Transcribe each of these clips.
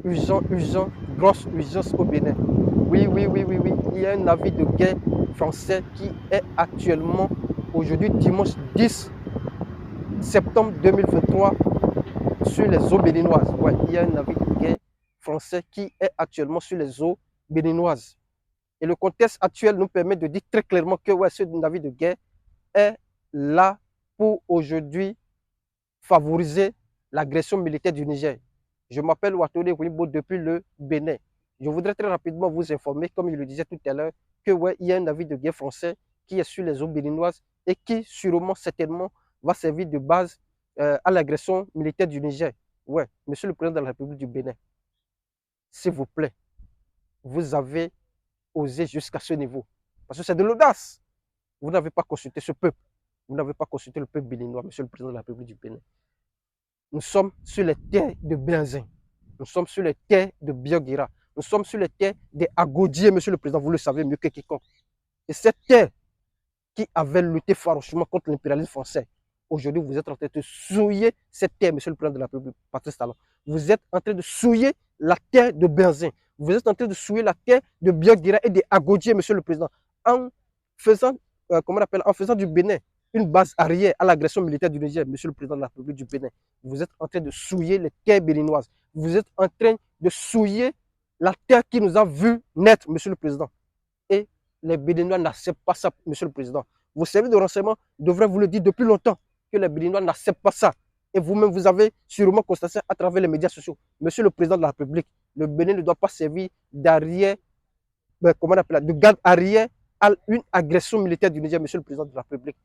urgent, grosse urgence au Bénin. Oui, oui, oui, oui, oui. Il y a un navire de guerre français qui est actuellement, aujourd'hui, dimanche 10 septembre 2023, sur les eaux béninoises. Ouais, il y a un navire de guerre français qui est actuellement sur les eaux béninoises. Et le contexte actuel nous permet de dire très clairement que ouais, ce navire de guerre est là pour aujourd'hui favoriser l'agression militaire du Niger. Je m'appelle Watole Wimbo depuis le Bénin. Je voudrais très rapidement vous informer, comme je le disais tout à l'heure, que ouais, il y a un navire de guerre français qui est sur les eaux béninoises et qui sûrement, certainement, va servir de base à l'agression militaire du Niger. Ouais, monsieur le président de la République du Bénin, s'il vous plaît, vous avez osé jusqu'à ce niveau. Parce que c'est de l'audace. Vous n'avez pas consulté ce peuple. Vous n'avez pas consulté le peuple béninois, monsieur le président de la République du Bénin. Nous sommes sur les terres de Benzin. Nous sommes sur les terres de Bioguira. Nous sommes sur les terres des Agodiers, monsieur le président, vous le savez mieux que quiconque. Et cette terre qui avait lutté farouchement contre l'impérialisme français, aujourd'hui, vous êtes en train de souiller cette terre, monsieur le président de la République, Patrice Talon. Vous êtes en train de souiller la terre de Benzin. Vous êtes en train de souiller la terre de Bioguira et des Agodiers, monsieur le président, en faisant, en faisant du Bénin une base arrière à l'agression militaire du Niger, monsieur le président de la République du Bénin. Vous êtes en train de souiller les terres béninoises. Vous êtes en train de souiller la terre qui nous a vu naître, monsieur le président. Et les Béninois n'acceptent pas ça, monsieur le président. Vos services de renseignement devraient vous le dire depuis longtemps, que les Béninois n'acceptent pas ça. Et vous-même, vous avez sûrement constaté à travers les médias sociaux. Monsieur le président de la République, le Bénin ne doit pas servir d'arrière, de garde arrière à une agression militaire du Niger, monsieur le président de la République.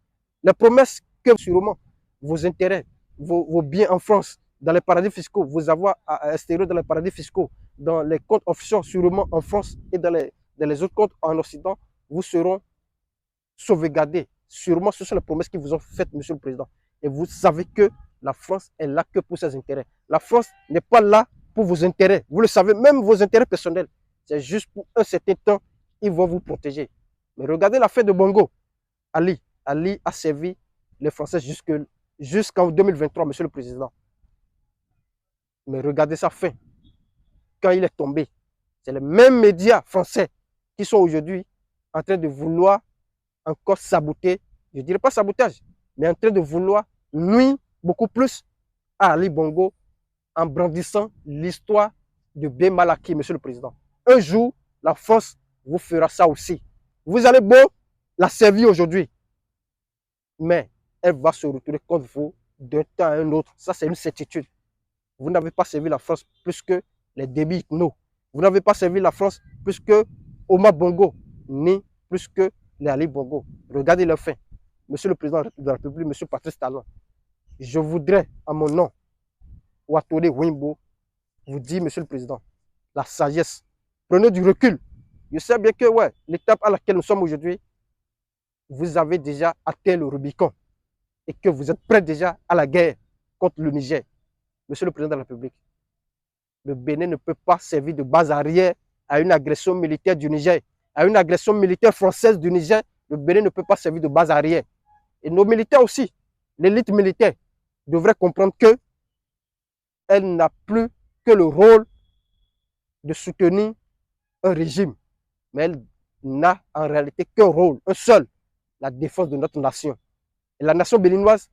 Les promesses que sûrement vos intérêts, vos biens en France, dans les paradis fiscaux, vos avoirs à extérieur dans les paradis fiscaux, dans les comptes offshore sûrement en France et dans les autres comptes en Occident, vous seront sauvegardés. Sûrement, ce sont les promesses qu'ils vous ont faites, monsieur le président. Et vous savez que la France est là que pour ses intérêts. La France n'est pas là pour vos intérêts. Vous le savez, même vos intérêts personnels. C'est juste pour un certain temps, ils vont vous protéger. Mais regardez l'affaire de Bongo. Ali a servi les Français jusqu'en 2023, monsieur le président. Mais regardez sa fin. Quand il est tombé, c'est les mêmes médias français qui sont aujourd'hui en train de vouloir encore saboter, je ne dirais pas sabotage, mais en train de vouloir nuire beaucoup plus à Ali Bongo en brandissant l'histoire de bien mal acquis, monsieur le président. Un jour, la France vous fera ça aussi. Vous allez beau la servir aujourd'hui, mais elle va se retourner contre vous d'un temps à un autre. Ça, c'est une certitude. Vous n'avez pas servi la France plus que les débits Itno. Vous n'avez pas servi la France plus que Omar Bongo, ni plus que les Ali Bongo. Regardez leur fin. Monsieur le président de la République, monsieur Patrice Talon, je voudrais, à mon nom, Watole Wimbo, vous dire, monsieur le président, la sagesse. Prenez du recul. Je sais bien que ouais, l'étape à laquelle nous sommes aujourd'hui, vous avez déjà atteint le Rubicon et que vous êtes prêt déjà à la guerre contre le Niger. Monsieur le président de la République, le Bénin ne peut pas servir de base arrière à une agression militaire du Niger, à une agression militaire française du Niger. Le Bénin ne peut pas servir de base arrière. Et nos militaires aussi, l'élite militaire, devrait comprendre que elle n'a plus que le rôle de soutenir un régime, mais elle n'a en réalité qu'un rôle, un seul, la défense de notre nation. Et la nation béninoise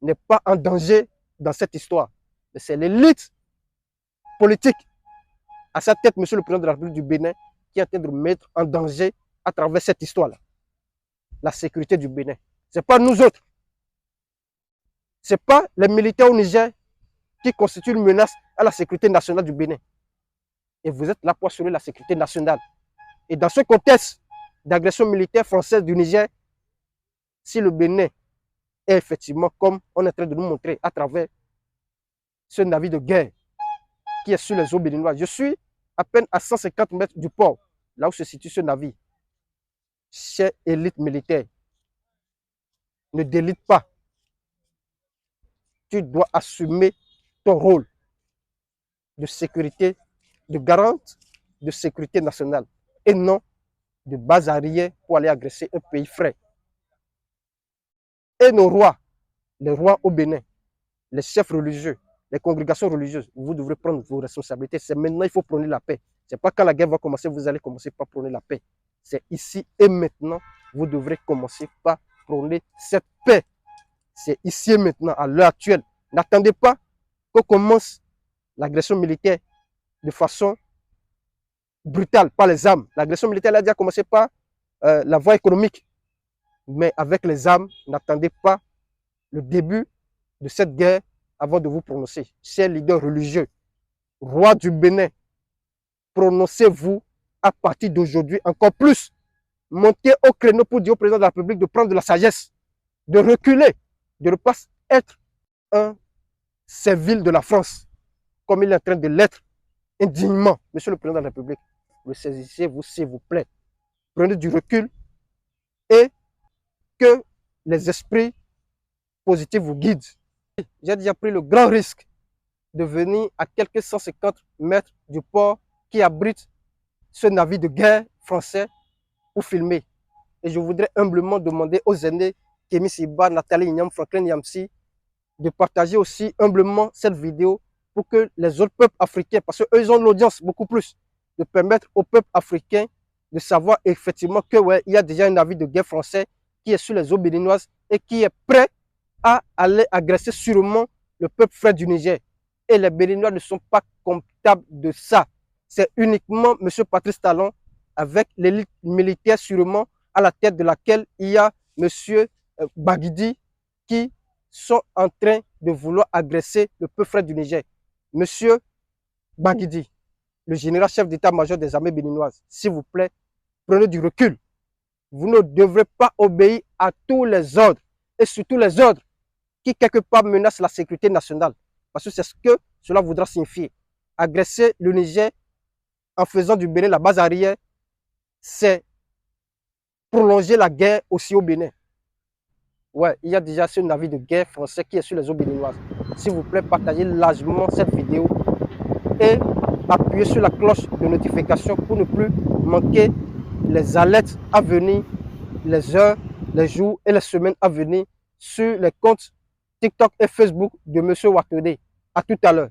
n'est pas en danger dans cette histoire. Mais c'est l'élite politique à sa tête, monsieur le président de la République du Bénin, qui est en train de mettre en danger à travers cette histoire-là la sécurité du Bénin. Ce n'est pas nous autres. Ce n'est pas les militaires au Niger qui constituent une menace à la sécurité nationale du Bénin. Et vous êtes là pour assurer la sécurité nationale. Et dans ce contexte d'agression militaire française du Niger, si le Bénin est effectivement, comme on est en train de nous montrer à travers ce navire de guerre qui est sur les eaux béninoises, je suis à peine à 150 mètres du port, là où se situe ce navire. Chère élite militaire, ne délite pas. Tu dois assumer ton rôle de sécurité, de garante de sécurité nationale et non de base arrière pour aller agresser un pays frère. Et nos rois, les rois au Bénin, les chefs religieux, les congrégations religieuses, vous devrez prendre vos responsabilités. C'est maintenant, il faut prôner la paix. Ce n'est pas quand la guerre va commencer, vous allez commencer par prôner la paix. C'est ici et maintenant, vous devrez commencer par prôner cette paix. C'est ici et maintenant, à l'heure actuelle. N'attendez pas qu'on commence l'agression militaire de façon brutale, par les armes. L'agression militaire a déjà commencé par la voie économique. Mais avec les armes, n'attendez pas le début de cette guerre avant de vous prononcer. Chers leaders religieux, roi du Bénin, prononcez-vous à partir d'aujourd'hui encore plus. Montez au créneau pour dire au président de la République de prendre de la sagesse, de reculer, de ne pas être un servile de la France, comme il est en train de l'être indignement. Monsieur le président de la République, le saisissez-vous, s'il vous plaît. Prenez du recul et que les esprits positifs vous guident. J'ai déjà pris le grand risque de venir à quelques 150 mètres du port qui abrite ce navire de guerre français pour filmer. Et je voudrais humblement demander aux aînés, Kémy Séba, Nathalie Inyam, Franklin Yamsi, de partager aussi humblement cette vidéo pour que les autres peuples africains, parce qu'eux, ils ont l'audience beaucoup plus, de permettre aux peuples africains de savoir effectivement que ouais, il y a déjà un navire de guerre français qui est sur les eaux béninoises et qui est prêt à aller agresser sûrement le peuple frère du Niger. Et les Béninois ne sont pas comptables de ça. C'est uniquement M. Patrice Talon, avec l'élite militaire sûrement, à la tête de laquelle il y a M. Baguidi, qui sont en train de vouloir agresser le peuple frère du Niger. M. Baguidi, le général chef d'état-major des armées béninoises, s'il vous plaît, prenez du recul. Vous ne devrez pas obéir à tous les ordres, et surtout les ordres qui quelque part menacent la sécurité nationale. Parce que c'est ce que cela voudra signifier. Agresser le Niger en faisant du Bénin la base arrière, c'est prolonger la guerre aussi au Bénin. Ouais, il y a déjà ce navire de guerre français qui est sur les eaux béninoises. S'il vous plaît, partagez largement cette vidéo et appuyez sur la cloche de notification pour ne plus manquer les alertes à venir, les heures, les jours et les semaines à venir sur les comptes TikTok et Facebook de M. Watodé. À tout à l'heure.